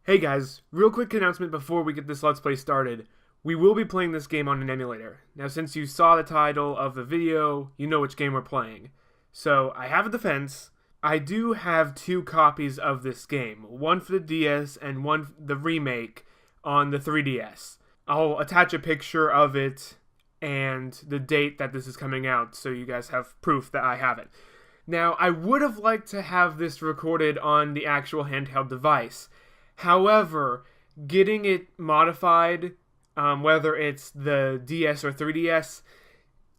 Hey guys, real quick announcement before we get this Let's Play started. We will be playing this game on an emulator. Now since you saw the title of the video, you know which game we're playing. So I have a defense. I do have 2 copies of this game. One for the DS and one the remake on the 3DS. I'll attach a picture of it and the date that this is coming out so you guys have proof that I have it. Now I would have liked to have this recorded on the actual handheld device. However, getting it modified, whether it's the DS or 3DS,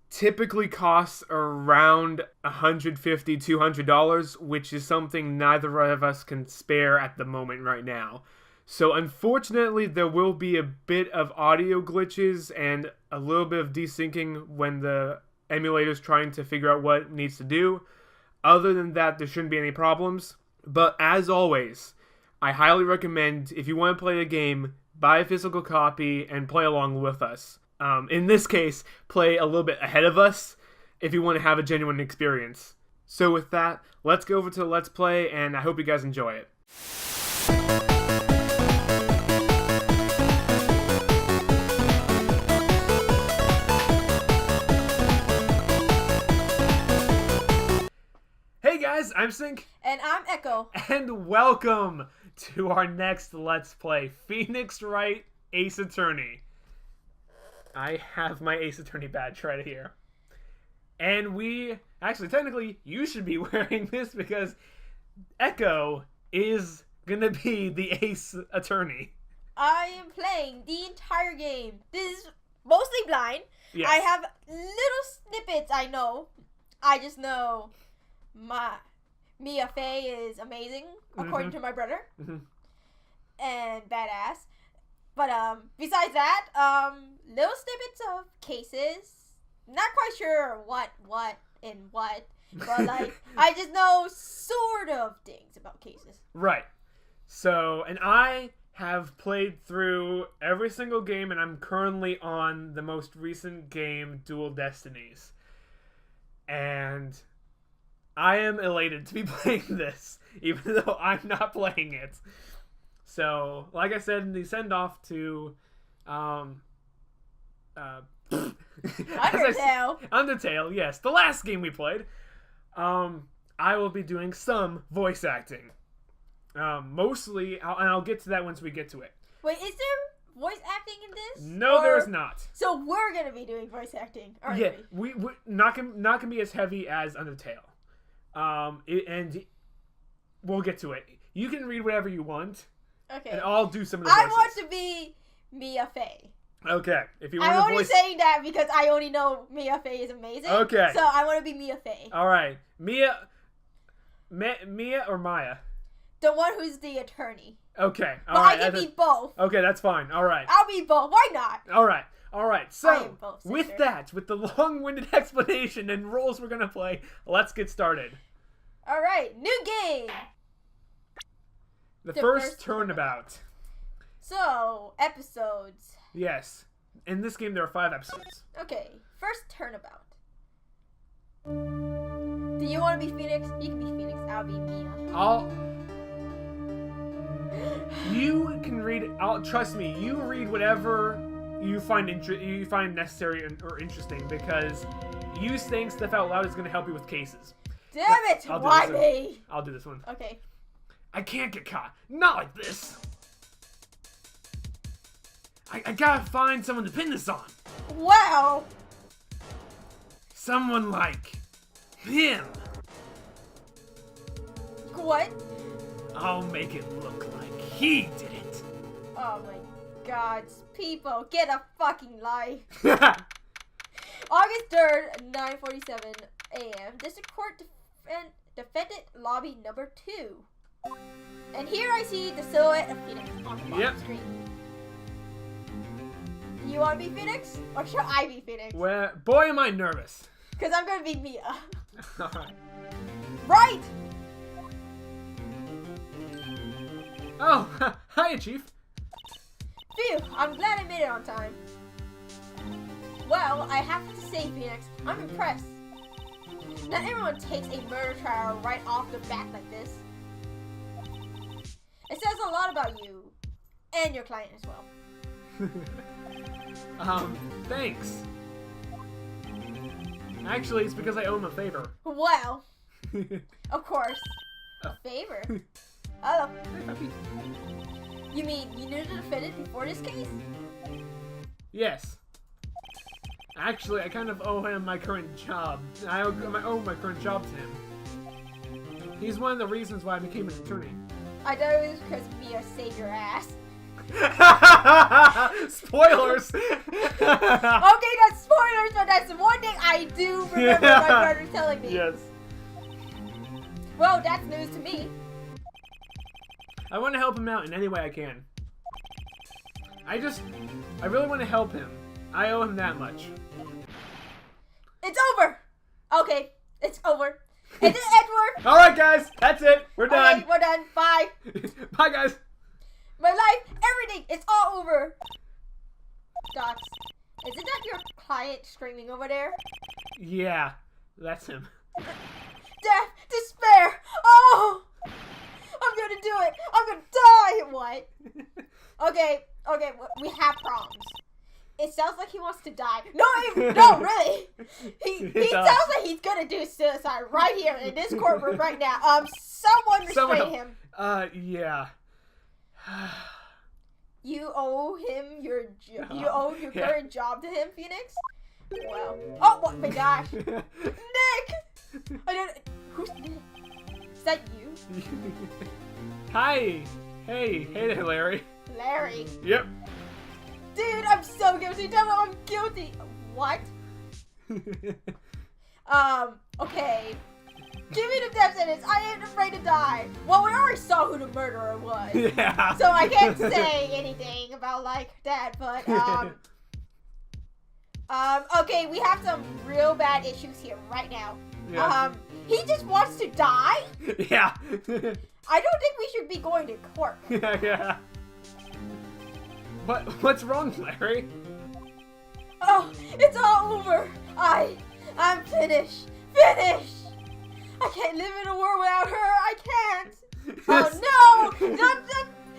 typically costs around $150, $200, which is something neither of us can spare at the moment right now. So unfortunately, there will be a bit of audio glitches and a little bit of desyncing when the emulator's trying to figure out what it needs to do. Other than that, there shouldn't be any problems. But as always, I highly recommend, if you want to play a game, buy a physical copy and play along with us. In this case, play a little bit ahead of us if you want to have a genuine experience. So with that, let's go over to the Let's Play, and I hope you guys enjoy it. Hey guys, I'm Sync. And I'm Echo. And welcome to our next Let's Play, Phoenix Wright Ace Attorney. I have my Ace Attorney badge right here. And technically, you should be wearing this because Echo is gonna be the Ace Attorney. I am playing the entire game. This is mostly blind. Yes. I have little snippets I know. I just know Mia Fey is amazing, according to my brother. And badass. But besides that, little snippets of cases. Not quite sure what, and what. But like, I just know sort of things about cases. Right. So, and I have played through every single game, and I'm currently on the most recent game, Dual Destinies. And I am elated to be playing this, even though I'm not playing it. So, like I said in the send-off to, Undertale, yes, the last game we played, I will be doing some voice acting. Mostly, and I'll get to that once we get to it. Wait, is there voice acting in this? No, there is not. So we're gonna be doing voice acting, aren't yeah, we not gonna be as heavy as Undertale. And we'll get to it. You can read whatever you want. Okay. And I'll do some of the voices. I want to be Mia Fey. Okay. If you want I'm only saying that because I only know Mia Fey is amazing. Okay. So I want to be Mia Fey. All right. Mia or Maya? The one who's the attorney. Okay. But I can be both. Okay, that's fine. All right. I'll be both. Why not? All right. So, with the long-winded explanation and roles we're going to play, let's get started. All right. New game. The first turnabout. So, episodes. Yes. In this game, there are 5 episodes. Okay. First turnabout. Do you want to be Phoenix? You can be Phoenix. I'll be Mia. You can read. Trust me. You read whatever you find necessary or interesting, because you saying stuff out loud is going to help you with cases. Damn it! Why me? I'll do this one. Okay. I can't get caught. Not like this. I gotta find someone to pin this on. Wow. Someone like him. What? I'll make it look like he did it. Oh my god. People, get a fucking life. August 3rd, 9:47 a.m. District Court Defendant Lobby number 2. And here I see the silhouette of Phoenix on the bottom screen. You want to be Phoenix? Or should I be Phoenix? Well, boy, am I nervous. Because I'm going to be Mia. Alright. Right! Oh, hiya, Chief. Phew, I'm glad I made it on time. Well, I have to say, Phoenix, I'm impressed. Not everyone takes a murder trial right off the bat like this. It says a lot about you. And your client as well. Thanks. Actually, it's because I owe him a favor. Well, of course. A favor? Hello. Hey, puppy. You mean you knew the defendant before this case? Yes. Actually, I kind of owe him my current job. I owe my current job to him. He's one of the reasons why I became an attorney. I thought it was because Mia saved your ass. Spoilers! Okay, that's spoilers, but that's the one thing I do remember my brother telling me. Yes. Well, that's news to me. I want to help him out in any way I can. I really want to help him. I owe him that much. It's over! Okay, it's over. Is it Edward? Alright guys, that's it. We're done. Okay, we're done. Bye. Bye guys. My life, everything, it's all over. Docs, isn't that your client screaming over there? Yeah, that's him. Death, despair. Oh! I'm gonna do it. I'm gonna die. What? Okay, we have problems. It sounds like he wants to die. No, really. He sounds like he's gonna do suicide right here in this courtroom right now. Someone restrain him. Yeah. You owe him your you owe your current job to him, Phoenix? Wow. Oh my gosh. Nick! I don't. Who's Nick? Is that you? Hi. Hey there, Larry. Larry. Yep. Dude, I'm so guilty. Tell me I'm guilty. What? Okay. Give me the death sentence. I ain't afraid to die. Well, we already saw who the murderer was. Yeah. So I can't say anything about like that, but okay, we have some real bad issues here right now. Yeah. He just wants to die? Yeah. I don't think we should be going to court. Yeah. What's wrong, Larry? Oh, it's all over. I'm finished. Finished. I can't live in a world without her. I can't. Oh no!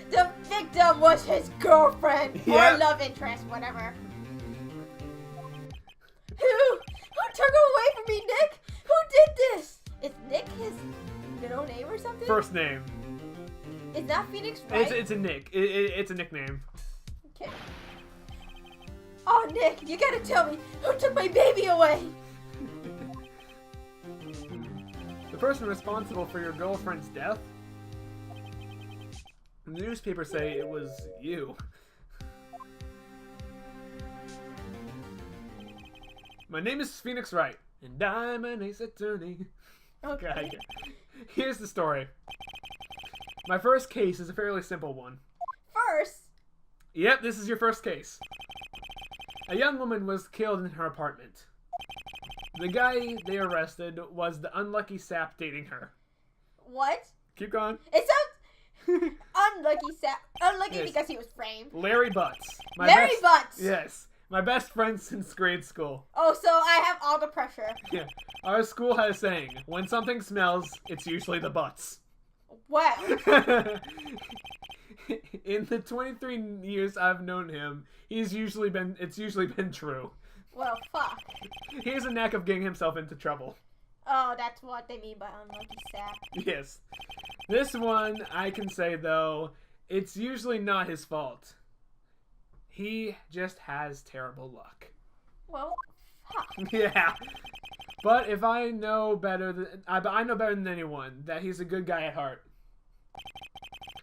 The victim was his girlfriend or love interest, whatever. Who took her away from me, Nick? Who did this? Is Nick his middle name or something? First name. Is that Phoenix right? It's a Nick. It's a nickname. Okay. Oh, Nick, you gotta tell me who took my baby away. The person responsible for your girlfriend's death? The newspapers say it was you. My name is Phoenix Wright, and I'm an ace attorney. Okay. Here's the story. My first case is a fairly simple one. First? Yep, this is your first case. A young woman was killed in her apartment. The guy they arrested was the unlucky sap dating her. What? Keep going. It sounds unlucky Yes. because he was framed. Larry Butts. Larry Butts! Yes. My best friend since grade school. Oh, so I have all the pressure. Yeah. Our school has a saying, when something smells, it's usually the butts. Wow. In the 23 years I've known him, it's usually been true. Well, fuck. He has a knack of getting himself into trouble. Oh, that's what they mean by unlucky sap. Yes. This one, I can say though, it's usually not his fault. He just has terrible luck. Well, fuck. Yeah. But if I know better than anyone that he's a good guy at heart.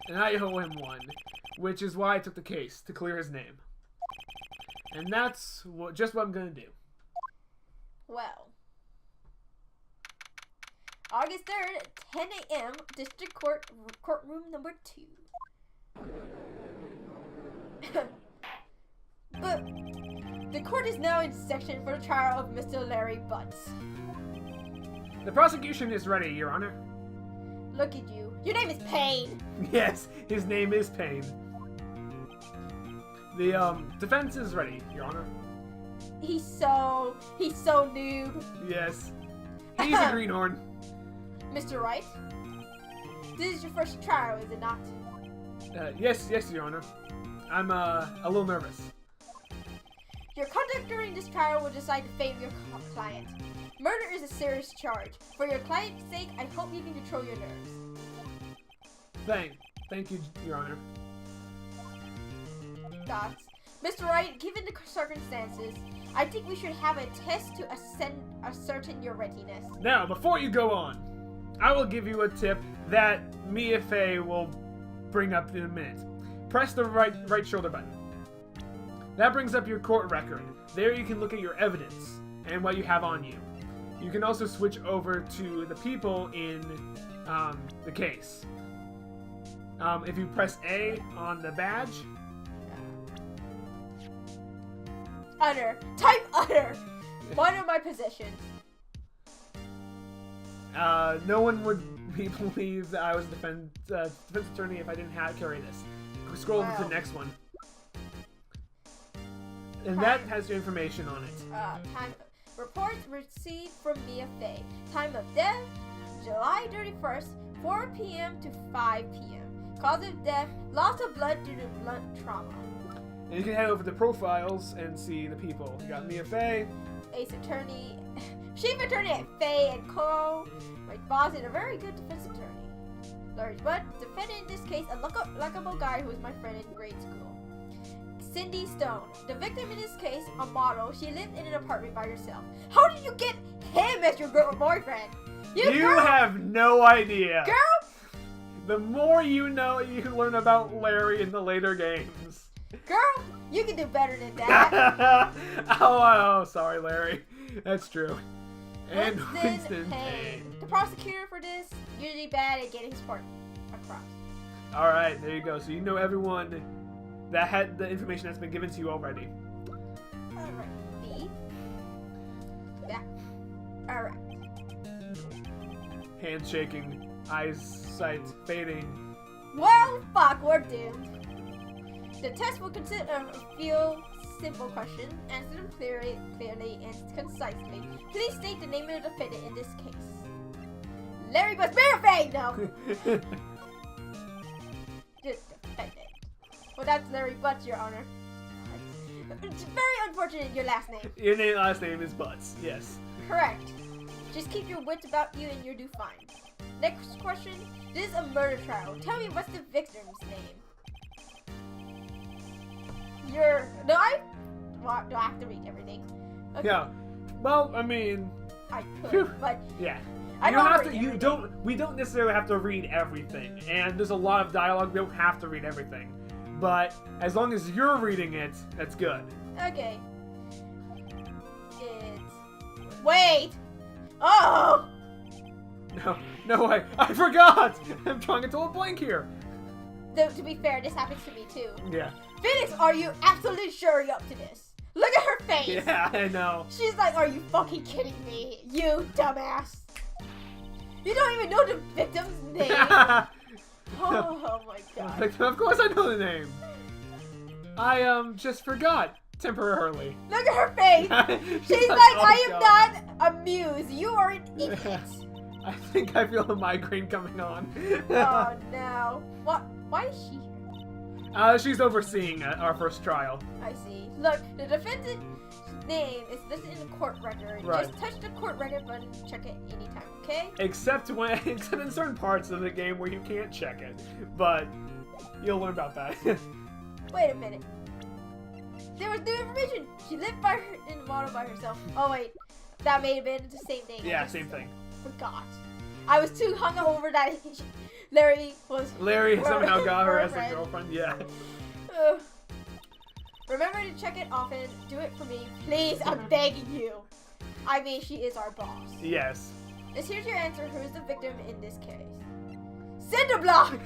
And I owe him one, which is why I took the case, to clear his name. And that's just what I'm gonna do. Well. August 3rd, 10 a.m., District Court, courtroom number 2. But the court is now in session for the trial of Mr. Larry Butts. The prosecution is ready, Your Honor. Look at you. Your name is Payne. Yes, his name is Payne. The defense is ready, Your Honor. He's so noob. Yes. He's a greenhorn. Mr. Wright, this is your first trial, is it not? Yes, Your Honor. I'm a little nervous. Your conduct during this trial will decide the fate of your client. Murder is a serious charge. For your client's sake, I hope you can control your nerves. Thank you, Your Honor. Thoughts? Mr. Wright, given the circumstances, I think we should have a test to ascertain your readiness. Now, before you go on, I will give you a tip that Mia Fey will bring up in a minute. Press the right shoulder button. That brings up your court record. There you can look at your evidence and what you have on you. You can also switch over to the people in the case. If you press A on the badge... Utter. Type utter. One of my positions. No one would believe that I was a defense attorney if I didn't carry this. Scroll over to the next one. And that has your information on it. Time reports received from Mia Fey. Time of death, July 31st, 4 p.m. to 5 p.m. Cause of death, loss of blood due to blunt trauma. And you can head over to profiles and see the people. You got Mia Fey. Ace attorney, chief attorney at Fey and Co. My boss is a very good defense attorney. Larry Butt, defendant in this case, a likable guy who was my friend in grade school. Cindy Stone, the victim in this case, a model. She lived in an apartment by herself. How did you get him as your boyfriend? You have no idea. Girl! The more you know, you learn about Larry in the later games. Girl, you can do better than that. oh, sorry, Larry. That's true. And Winston Payne. The prosecutor for this, usually bad at getting his point across. Alright, there you go. So you know everyone that had the information that's been given to you already. Alright, B. Yeah. Alright. Hands shaking, eyesight fading. Well, fuck, we're doomed. The test will consist of a few simple questions. Answer them clearly and concisely. Please state the name of the defendant in this case. Larry Butt Fay! No! Just defendant. Well, that's Larry Butts, Your Honor. It's very unfortunate your last name. Your last name is Butts, yes. Correct. Just keep your wits about you and you'll do fine. Next question. This is a murder trial. Tell me what's the victim's name? Do I have to read everything? Okay. Yeah. Well, I mean... I could, but... Yeah. I We don't necessarily have to read everything. And there's a lot of dialogue. We don't have to read everything. But as long as you're reading it, that's good. Okay. Wait! Oh! No, I forgot! I'm drawing a total blank here. Though, to be fair, this happens to me too. Yeah. Phoenix, are you absolutely sure you're up to this? Look at her face! Yeah, I know. She's like, are you fucking kidding me? You dumbass. You don't even know the victim's name. Oh my god. Of course I know the name. I just forgot temporarily. Look at her face. She's like, oh, I am not amused. You are an idiot. I think I feel a migraine coming on. Oh no. What? Why is she here? She's overseeing our first trial. I see. Look, the defendant's name is listed in the court record. Right. Just touch the court record button, check it anytime, okay? Except in certain parts of the game where you can't check it. But you'll learn about that. Wait a minute. There was new information. She lived in the model by herself. Oh wait, that may have been the same thing. Yeah, same thing. Forgot. I was too hung over that Larry somehow got her as a girlfriend. Yeah. Remember to check it often. Do it for me, please. I'm begging you. I mean, she is our boss. Yes. Here's your answer. Who is the victim in this case? Cinderblock.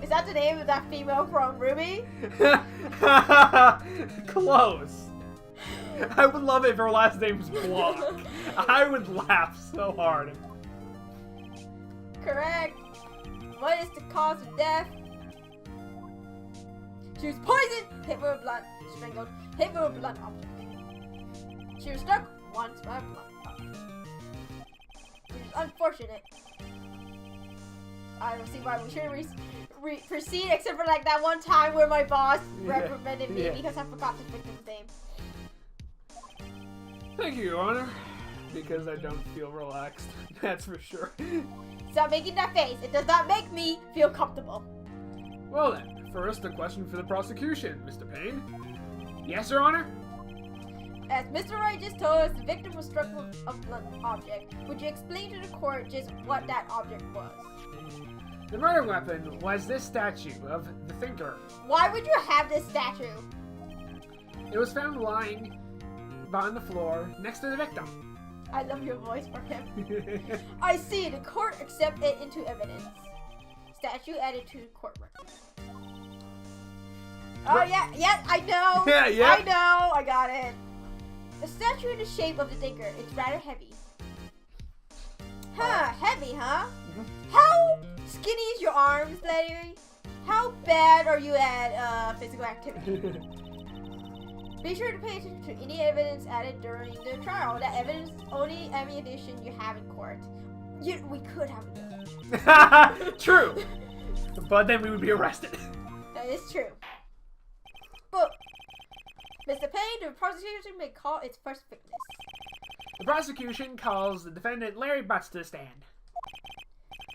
Is that the name of that female from Ruby? Close. I would love it if her last name's Block. I would laugh so hard. Correct. What is the cause of death? She was poisoned, hit with a blunt, strangled, hit with a blunt object. She was struck once by a blunt object. Which is unfortunate. I don't see why we shouldn't proceed, except for like that one time where my boss reprimanded me because I forgot the victim's name. Thank you, Your Honor. Because I don't feel relaxed. That's for sure. Stop making that face. It does not make me feel comfortable. Well then, first a question for the prosecution, Mr. Payne. Yes, Your Honor? As Mr. Wright just told us, the victim was struck with a blunt object. Would you explain to the court just what that object was? The murder weapon was this statue of the Thinker. Why would you have this statue? It was found lying on the floor next to the victim. I love your voice for him. I see. The court accept it into evidence. Statue added to the court record. Oh yeah, I know. Yeah. I know. I got it. The statue in the shape of the Thinker. It's rather heavy. Heavy, huh? Mm-hmm. How skinny is your arms, Larry? How bad are you at physical activity? Be sure to pay attention to any evidence added during the trial. That evidence is only ammunition you have in court. We could have done. True. But then we would be arrested. That is true. But Mr. Payne, the prosecution may call its first witness. The prosecution calls the defendant Larry Butts to the stand.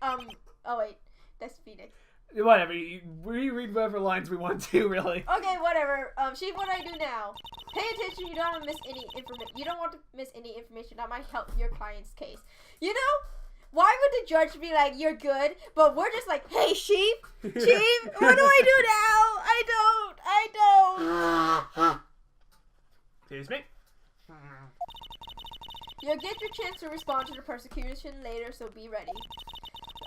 Oh wait, that's Phoenix. Whatever, we read whatever lines we want to, really. Okay, whatever. Chief, what do I do now? Pay attention. You don't want to miss any information. You don't want to miss any information that might help your client's case. You know, why would the judge be like, "You're good," but we're just like, "Hey, Chief, what do I do now? I don't. Excuse me. You'll get your chance to respond to the prosecution later, so be ready.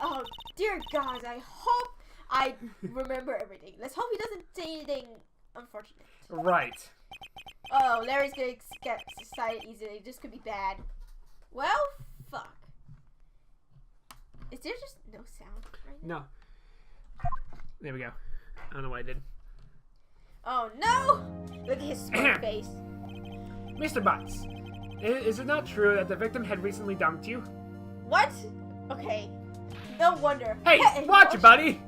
Oh, dear God, I hope I remember everything. Let's hope he doesn't say anything unfortunate. Right. Oh, Larry's gonna get excited easily. This could be bad. Well, fuck. Is there just no sound right now? No. There we go. I don't know what I did. Oh, no! Look at his smart face. Mr. Butts, is it not true that the victim had recently dumped you? What? Okay. No wonder. Hey, watch it, buddy!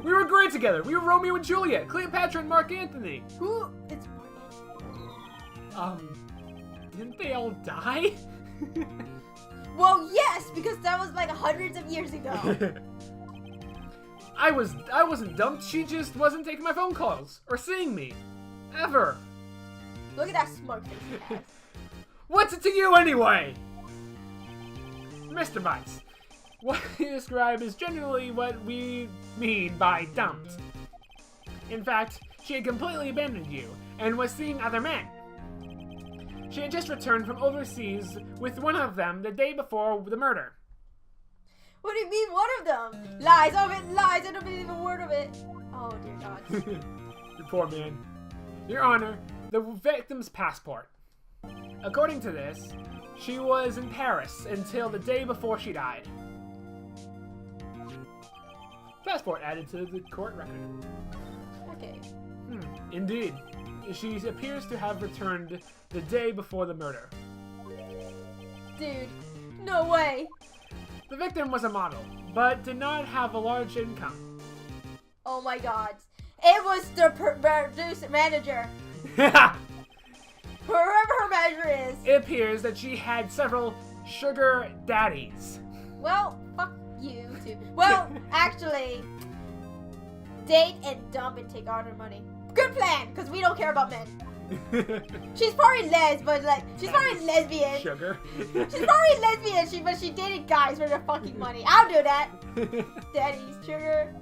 We were great together. We were Romeo and Juliet, Cleopatra and Mark Antony. Who? It's Mark Antony. Didn't they all die? Well, yes, because that was like hundreds of years ago. I wasn't dumped. She just wasn't taking my phone calls or seeing me. Ever. Look at that smug face he has. What's it to you anyway? Mr. Byte, what you describe is generally what we mean by dumped. In fact, she had completely abandoned you and was seeing other men. She had just returned from overseas with one of them the day before the murder. What do you mean, one of them? Lies, all of it, lies, I don't believe a word of it. Oh, dear God. You poor man. Your Honor, the victim's passport. According to this, she was in Paris until the day before she died. Passport added to the court record. Okay. Indeed. She appears to have returned the day before the murder. Dude, no way. The victim was a model, but did not have a large income. Oh my God. It was the producer manager. Whoever her manager is. It appears that she had several sugar daddies. Well, fuck you too. Well, actually, date and dump and take all her money. Good plan, because we don't care about men. She's probably she's probably lesbian. Sugar. She's probably lesbian, but she dated guys for their fucking money. I'll do that. Daddy's sugar.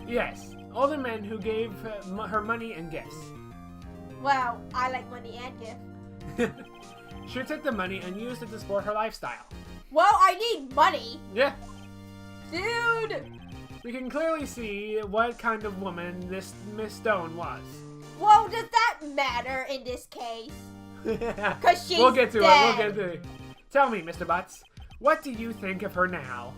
Yes, all the men who gave her money and gifts. Wow, I like money and gift. She took the money and used it to support her lifestyle. Well, I need money. Yeah. Dude. We can clearly see what kind of woman this Miss Stone was. Well, does that matter in this case? Because she's We'll get to dead. it. We'll get to it. Tell me, Mr. Butts, what do you think of her now?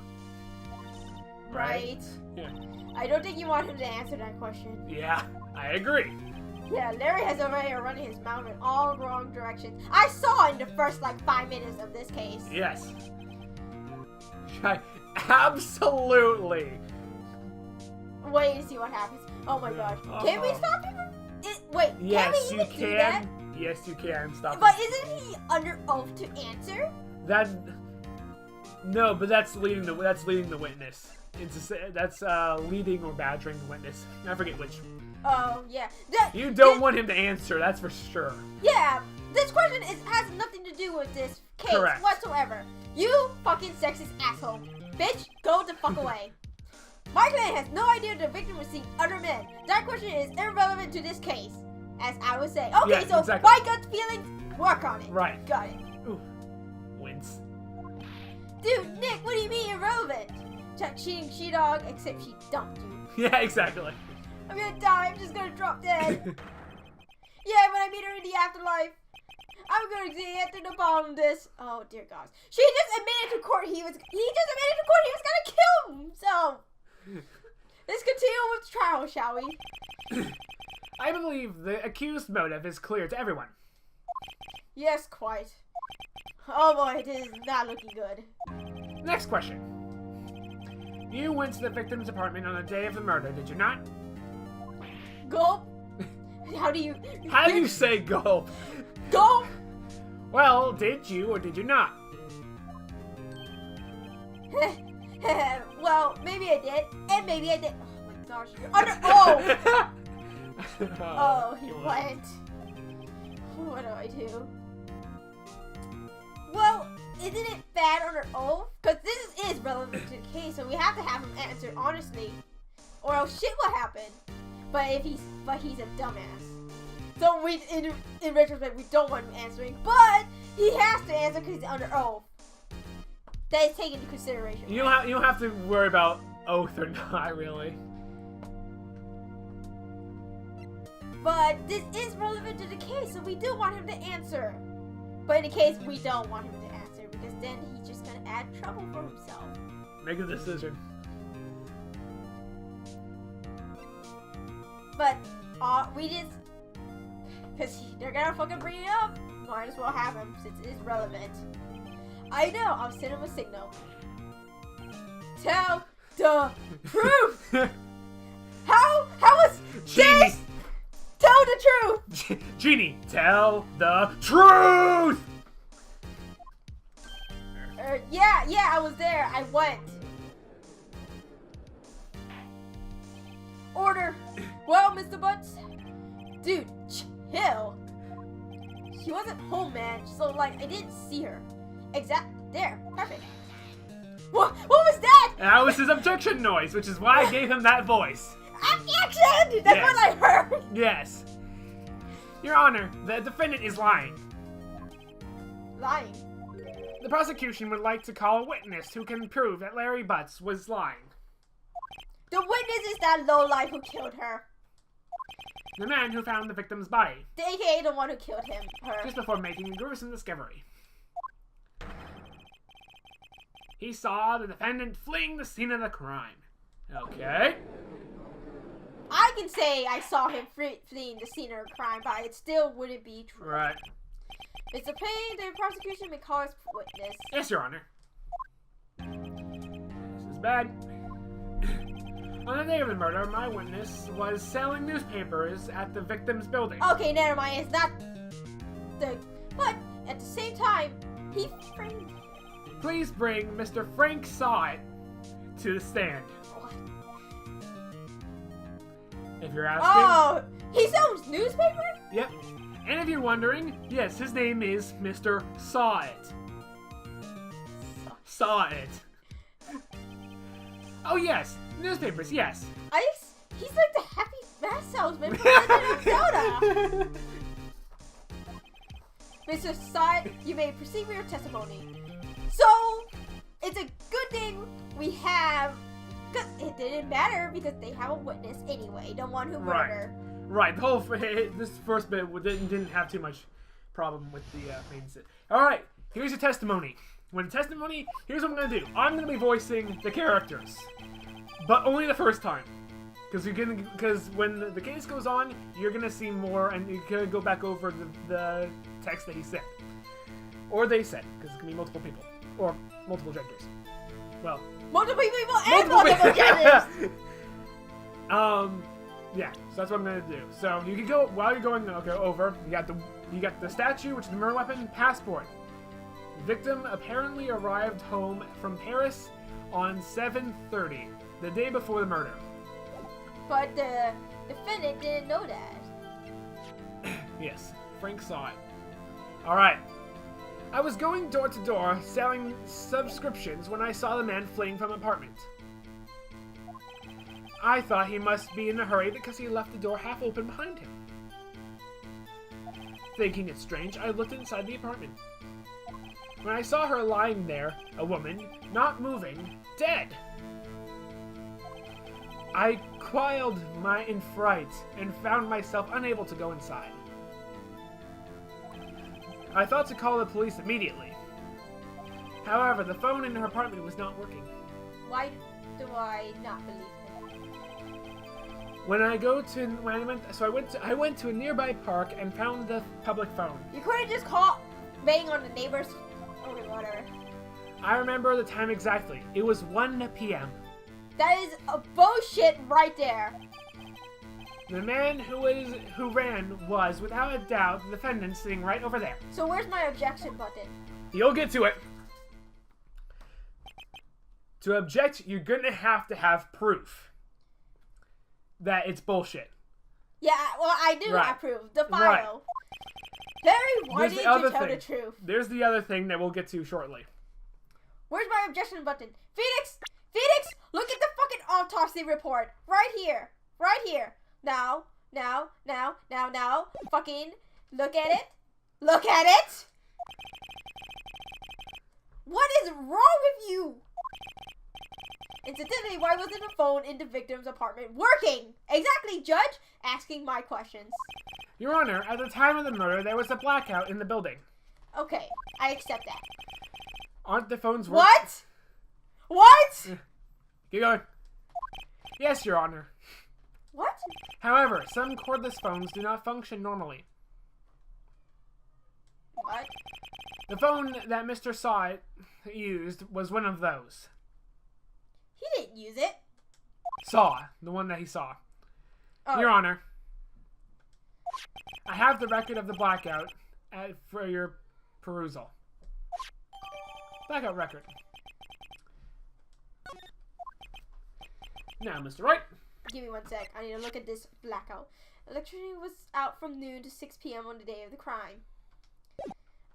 Right. Yeah. I don't think you want him to answer that question. Yeah, I agree. Yeah, Larry has over here running his mouth in all wrong directions. I saw in the first 5 minutes of this case. Yes. Absolutely. Wait to see what happens. Oh my gosh. Can we stop him? Wait, Yes, can we you even do that? can. Yes, you can. Stop But him. isn't he under oath to answer? No, but that's leading the witness. That's leading or badgering the witness. I forget which. Oh, yeah. You don't want him to answer, that's for sure. Yeah, this question has nothing to do with this case whatsoever. You fucking sexist asshole. Bitch, go the fuck away. My clan has no idea the victim was seeing other men. That question is irrelevant to this case, as I would say. Okay, yeah, so exactly. my gut feelings, work on it. Right. Got it. Ooh. Wins. Dude, Nick, what do you mean irrelevant? Check cheating she-dog, except she dumped you. Yeah, exactly. I'm gonna die, I'm just gonna drop dead. Yeah, when I meet her in the afterlife, I'm gonna get to the bottom of this. Oh dear God. He just admitted to court he was gonna kill himself. Let's continue with the trial, shall we? I believe the accused motive is clear to everyone. Yes, quite. Oh boy, this is not looking good. Next question. You went to the victim's apartment on the day of the murder, did you not? Gulp. How do you say gulp? Gulp. Well, did you or did you not? Well, maybe I did, and maybe I did. Oh my gosh, you're under. Oh. Oh, he went. What do I do? Well, isn't it bad under oath? Because this is relevant to the case, so we have to have him answer honestly, or else shit will happen. But he's a dumbass. So in retrospect, we don't want him answering, but he has to answer because he's under oath. That is taken into consideration. You don't have to worry about oath or not, really. But this is relevant to the case, so we do want him to answer. But in the case, we don't want him to answer, because then he's just gonna add trouble for himself. Make a decision. But we just, because they're gonna fucking bring it up, might as well have him since it is relevant. I know, I'll send him a signal. Tell the truth! How was Genie! Tell the truth! Genie, tell the truth! Yeah, I was there. I went. Order. Well, Mr. Butts. Dude, chill. She wasn't home, man. So, like, I didn't see her. There. Perfect. What was that? That was his objection noise, which is why I gave him that voice. Objection! That's what I heard. Yes. Your Honor, the defendant is lying. Lying? The prosecution would like to call a witness who can prove that Larry Butts was lying. The witness is that lowlife who killed her. The man who found the victim's body. The AKA the one who killed her. Just before making a gruesome discovery. He saw the defendant fleeing the scene of the crime. Okay. I can say I saw him fleeing the scene of the crime, but it still wouldn't be true. Right. Mr. Payne, the prosecution may call his witness. Yes, Your Honor. This is bad. On the day of the murder, my witness was selling newspapers at the victim's building. Okay, never mind. It's not the... But, at the same time, he framed... Please bring Mr. Frank Saw It to the stand. What? If you're asking... Oh! He sells newspapers? Yep. And if you're wondering, yes, his name is Mr. Saw It. Saw It. Oh, yes. Newspapers, yes. He's like the happy mask salesman from Legend of Zelda. Mr. Saw It, you may proceed with your testimony. So, it's a good thing we have... Because it didn't matter because they have a witness anyway, the one who murdered her. Right, the whole this first bit didn't have too much problem with the main set. All right, here's your testimony. Here's what I'm gonna do. I'm gonna be voicing the characters, but only the first time, because when the case goes on, you're gonna see more, and you're gonna go back over the text that he said, or they said, because it can be multiple people or multiple genders. Well, Multiple people and multiple genders! Yeah, so that's what I'm gonna do. So you can go while you're going over. You got the statue, which is the murder weapon, passport. The victim apparently arrived home from Paris on 7:30, the day before the murder. But the defendant didn't know that. Yes, Frank saw it. All right. I was going door to door selling subscriptions when I saw the man fleeing from an apartment. I thought he must be in a hurry because he left the door half open behind him. Thinking it strange, I looked inside the apartment. When I saw her lying there, a woman, not moving, dead. I quailed in fright and found myself unable to go inside. I thought to call the police immediately. However, the phone in her apartment was not working. Why do I not believe him? I went to a nearby park and found the public phone. You couldn't just bang on the neighbor's. Okay, whatever. I remember the time exactly. It was 1 p.m. That is a bullshit right there. The man who ran was, without a doubt, the defendant sitting right over there. So where's my objection button? You'll get to it. To object, you're gonna have to have proof that it's bullshit. Yeah, well, I do approve. The file. Right. Larry, why didn't you tell the truth? There's the other thing that we'll get to shortly. Where's my objection button? Phoenix! Phoenix! Look at the fucking autopsy report. Right here. Right here. Now. Fucking look at it. Look at it! What is wrong with you? Incidentally, why wasn't the phone in the victim's apartment working? Exactly, Judge! Asking my questions. Your Honor, at the time of the murder, there was a blackout in the building. Okay, I accept that. Aren't the phones working? What? Keep going. Yes, Your Honor. What? However, some cordless phones do not function normally. What? The phone that Mr. Saw used was one of those. He didn't use it. Saw. The one that he saw. Oh. Your Honor, I have the record of the blackout for your perusal. Blackout record. Now, Mr. Wright. Give me 1 sec. I need to look at this blackout. Electricity was out from noon to 6 p.m. on the day of the crime.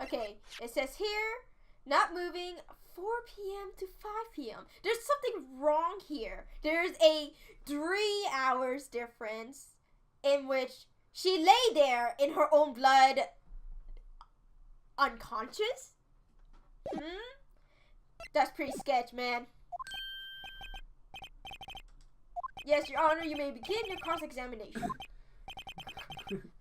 Okay, it says here, not moving 4 p.m. to 5 p.m. There's something wrong here. There's a 3 hours difference in which she lay there in her own blood, unconscious? That's pretty sketch, man. Yes, Your Honor, you may begin your cross-examination.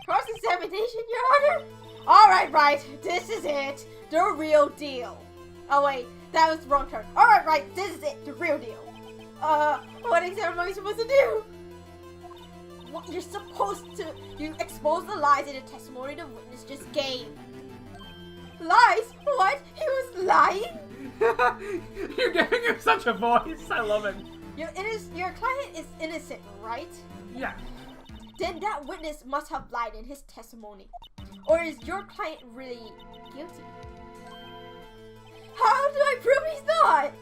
Cross-examination, Your Honor? Alright, right. This is it. The real deal. Oh, wait. That was the wrong turn. Alright, right. This is it. The real deal. What exam am I supposed to do? What you're supposed to... You expose the lies in the testimony the witness just gave. Lies? What? He was lying? You're giving him such a voice. I love it. Your client is innocent, right? Yeah. Then that witness must have lied in his testimony. Or is your client really guilty? How do I prove he's not?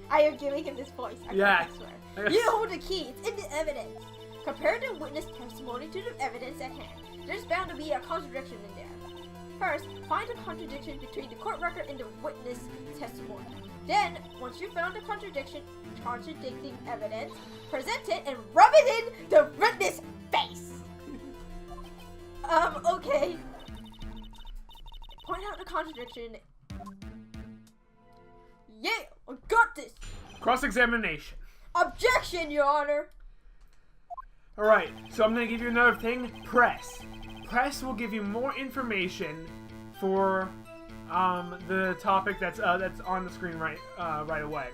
I am giving him this voice. I swear. You hold the key. It's in the evidence. Compare the witness testimony to the evidence at hand. There's bound to be a contradiction in there. First, find a contradiction between the court record and the witness testimony. Then, once you've found the contradicting evidence, present it and rub it in the witness' face. Okay. Point out the contradiction. Yeah, I got this. Cross-examination. Objection, Your Honor. Alright, so I'm going to give you another thing. Press. Press will give you more information for the topic that's on the screen right away.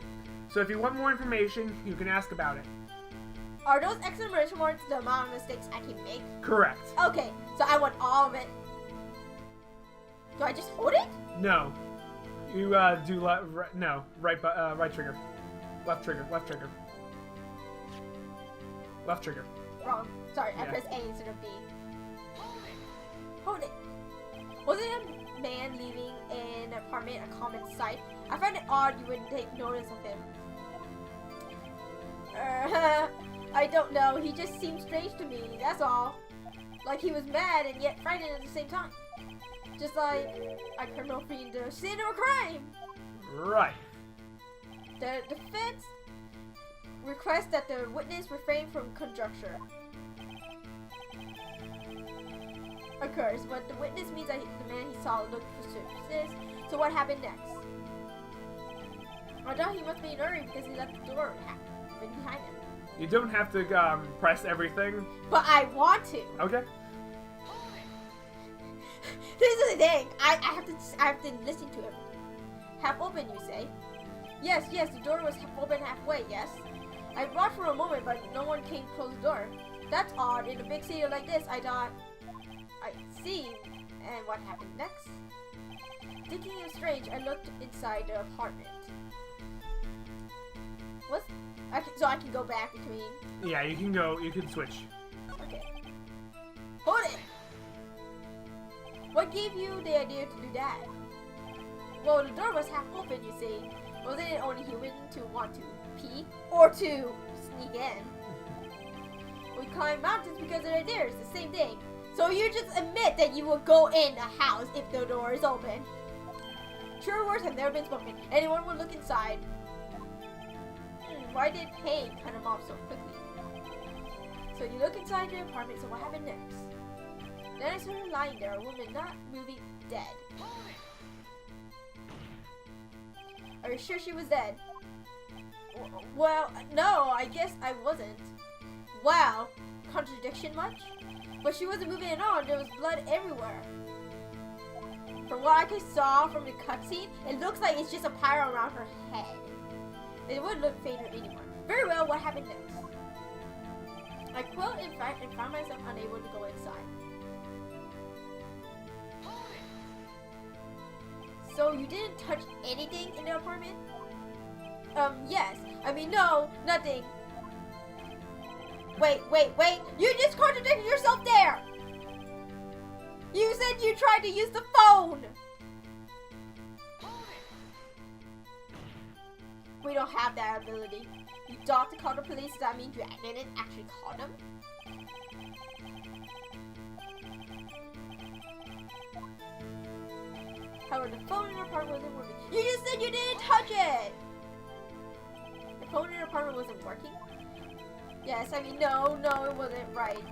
So if you want more information, you can ask about it. Are those exclamation marks the amount of mistakes I can make? Correct. Okay, so I want all of it. Do I just hold it? No. You right trigger. Left trigger. Left trigger. Left trigger. Wrong. Sorry, I Yeah. pressed A instead of B. Hold it. Wasn't a man leaving an apartment a common sight? I find it odd you wouldn't take notice of him. I don't know. He just seemed strange to me, that's all. Like he was mad and yet frightened at the same time. Just like a criminal fleeing the scene of a crime. Right. The defense requests that the witness refrain from conjecture. Occurs, but the witness means that the man he saw looked suspicious. So what happened next? I thought he must be in a hurry because he left the door open behind him. You don't have to press everything. But I want to. Okay. This is the thing. I have to listen to him. Half open, you say? Yes, the door was open halfway, yes. I watched for a moment, but no one came to close the door. That's odd. In a big city like this, I thought I'd see. And what happened next? Thinking it was strange, I looked inside the apartment. So I can go back between. Yeah, you can go. You can switch. Okay. Hold it! What gave you the idea to do that? Well, the door was half open, you see. Wasn't it only human to want to pee? Or to sneak in? We climb mountains because they're there. It's the same thing. So you just admit that you will go in a house if the door is open. True words have never been spoken. Anyone would look inside. Why did pain cut him off so quickly? So you look inside your apartment, so what happened next? Then I saw her lying there, a woman not moving, dead. Are you sure she was dead? Well, no, I guess I wasn't. Wow, contradiction much? But she wasn't moving at all, there was blood everywhere. From what I saw from the cutscene, it looks like it's just a pyro around her head. It would look fainter anymore. Very well, what happened next? I quilled in fright and found myself unable to go inside. So you didn't touch anything in the apartment? Yes. I mean, no, nothing. Wait. You just contradicted yourself there! You said you tried to use the phone! We don't have that ability. You thought to call the police, does that mean you didn't actually call them? However, the phone in the apartment wasn't working. You just said you didn't touch it! The phone in the apartment wasn't working? Yes, I mean, no, it wasn't right.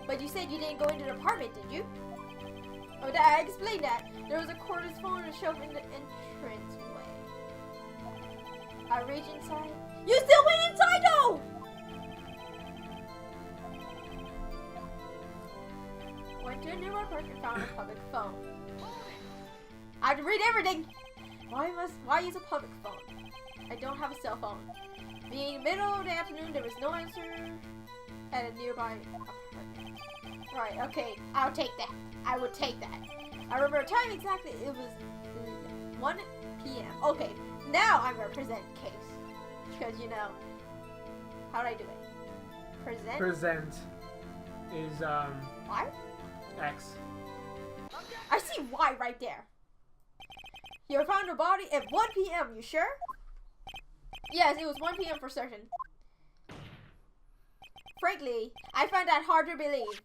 But you said you didn't go into the apartment, did you? Oh, I explained that. There was a cordless phone on a shelf in the entranceway. I reached inside. You still went inside though! Went to a nearby park and found a public phone. I have to read everything! Why use a public phone? I don't have a cell phone. Being in the middle of the afternoon, there was no answer at a nearby apartment. Right, okay, I'll take that. I would take that. I remember a time exactly, it was 1 p.m. Okay, now I'm gonna present case. Because, you know, how do I do it? Present? Present is, Y? X. I see Y right there. You found a body at 1 p.m., you sure? Yes, it was 1 p.m. for certain. Frankly, I find that hard to believe.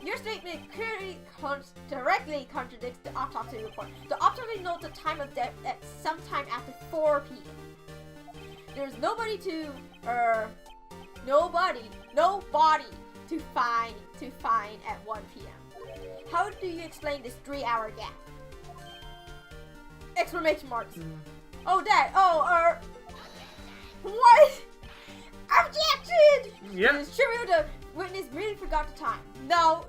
Your statement clearly directly contradicts the autopsy report. The autopsy notes the time of death at sometime after 4 p.m. There's nobody to find at 1 p.m. How do you explain this 3-hour gap? Exclamation marks. Oh, that. What? Objection! Yeah. It's true the witness really forgot the time. No.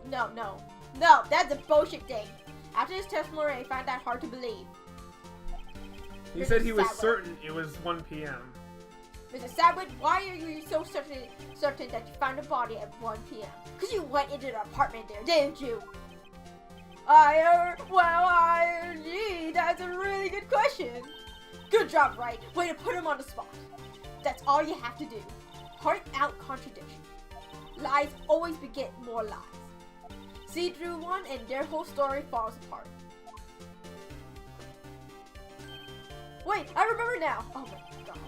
That's a bullshit thing. After his testimony, I find that hard to believe. He said he was certain it was 1 p.m. Mr. Sadwood, why are you so certain that you found a body at 1 p.m.? Because you went into the apartment there, didn't you? Gee, that's a really good question. Good job, Wright. Way to put him on the spot. That's all you have to do. Point out contradiction. Lies always beget more lies. See through one and their whole story falls apart. Wait, I remember now. Oh my god.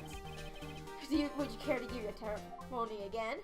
Would you care to give your testimony again?